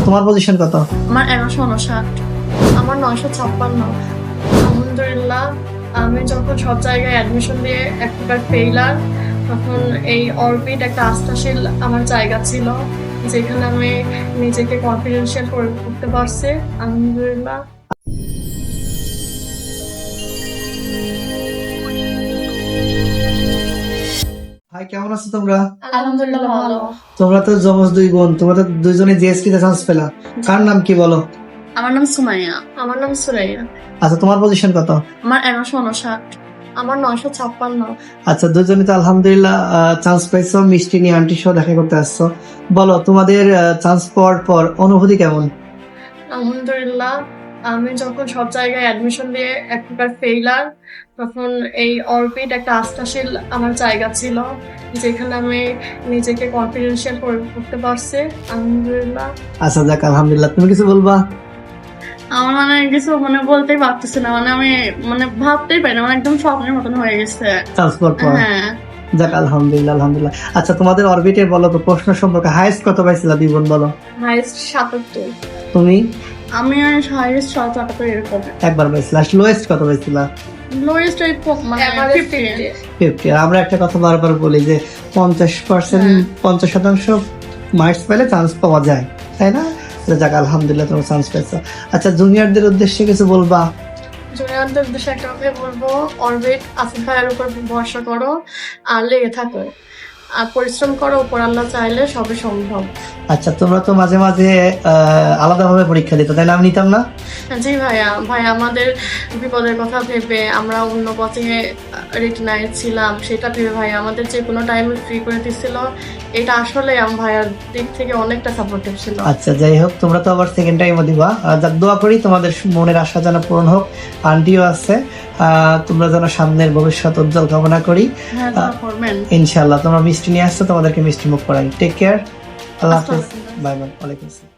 তোমার পজিশন কত? আমার 1159, আমার 956। আলহামদুলিল্লাহ, আমি যখন সব জায়গায় অ্যাডমিশন দিয়ে এক প্রকার ফেইলার, তখন এই অরবিট একটা আস্থাশীল আমার জায়গা ছিল, যেখানে আমি নিজেকে কনফিডেন্সিয়াল করে উঠতে পারছি। আলহামদুলিল্লাহ। ভাই কেমন আছো তোমরা? আলহামদুলিল্লাহ ভালো। তোমরা তো যমজ দুই বোন, তোমরা তো দুইজনে জিএসটি তে চান্স পেলা। কার নাম কি বলো? আমার নাম সুমাইয়া। আমার নাম সুরাইয়া। আচ্ছা তোমার পজিশন কত? আমার 1159, আমার 956। আচ্ছা দুইজনে তো আলহামদুলিল্লাহ চান্স পাইছো, মিষ্টি নিয়ে আন্টির সাথে দেখা করতে আসছো। বলো তোমাদের চান্স পাওয়ার পর অনুভূতি কেমন? আলহামদুলিল্লাহ, আমি যখন সব জায়গায় অ্যাডমিশন দিয়ে এক প্রকার ফেইলার, তখন এই অরবিট একটা আস্থাশীল আমার জায়গা ছিল, যেখানে আমি নিজেকে কনফিডেন্সিয়াল করে উঠতে পারছি। আলহামদুলিল্লাহ। আচ্ছা যাক আলহামদুলিল্লাহ, তুমি কিছু বলবা? আমার কিছু বলতেই পারতেছি না, আমি ভাবতেই পারি না, একদম স্বপ্নের মতন হয়ে গেছে। চান্স পাওয়ার পর হ্যাঁ। যাক আলহামদুলিল্লাহ আলহামদুলিল্লাহ। আচ্ছা তোমাদের অরবিটে বলো তো প্রশ্ন সম্পর্কে হাইস্ট কত পাইছিলা দুই বোন বলো? হাইস্ট 77। তুমি? আমি হাইস্ট 77 এরকম। একবার পাইছিলা। লোয়েস্ট কত পাইছিলা? লোয়েস্ট 50। 50। আর আমরা একটা কথা বারবার বলি যে 50% মার্কস পেলে চান্স পাওয়া যায়, তাই না? যাক আলহামদুলিল্লাহ তোমরা চান্স পেয়েছো। আচ্ছা জুনিয়রদের উদ্দেশ্যে কিছু বলবা? জুনিয়রদের উদ্দেশ্যে একটা কথাই বলবো, অরবিট আসিফ ভাইয়ের উপর ভরসা করো আর লেগে থাকো আর পরিশ্রম করো, উপর আল্লাহ চাইলে সবই সম্ভব। আচ্ছা তোমরা তো মাঝে মাঝে আলাদাভাবে পরীক্ষা দিতে, তাই না? আমি নিতাম না? জি ভাইয়া আমাদের বিপদের কথা ভেবে আমরা অন্য কোচিংয়ে রিটেনায় ছিলাম, সেটা ভেবে ভাইয়া আমাদের যে কোনো টাইমে ফ্রি করে দিচ্ছিল। এটা আসলে ভাইয়ার দিক থেকে অনেকটা সাপোর্টিভ ছিল। আচ্ছা যাই হোক, তোমরা তো আবার সেকেন্ড টাইমও দিবা। যাক দোয়া করি তোমাদের মনের আশা যেন পূরণ হোক। আন্টিও আছে, তোমরা যেন সামনের ভবিষ্যৎ উজ্জ্বল কামনা করি। হ্যাঁ, দোয়া করবেন। ইনশাআল্লাহ। তোমরা মিষ্টি নিয়ে আসছো, তোমাদেরকে মিষ্টি মুখ করাই। Take care. আল্লাহ হাফেজ। Bye bye. ওয়ালাইকুম আসসালাম।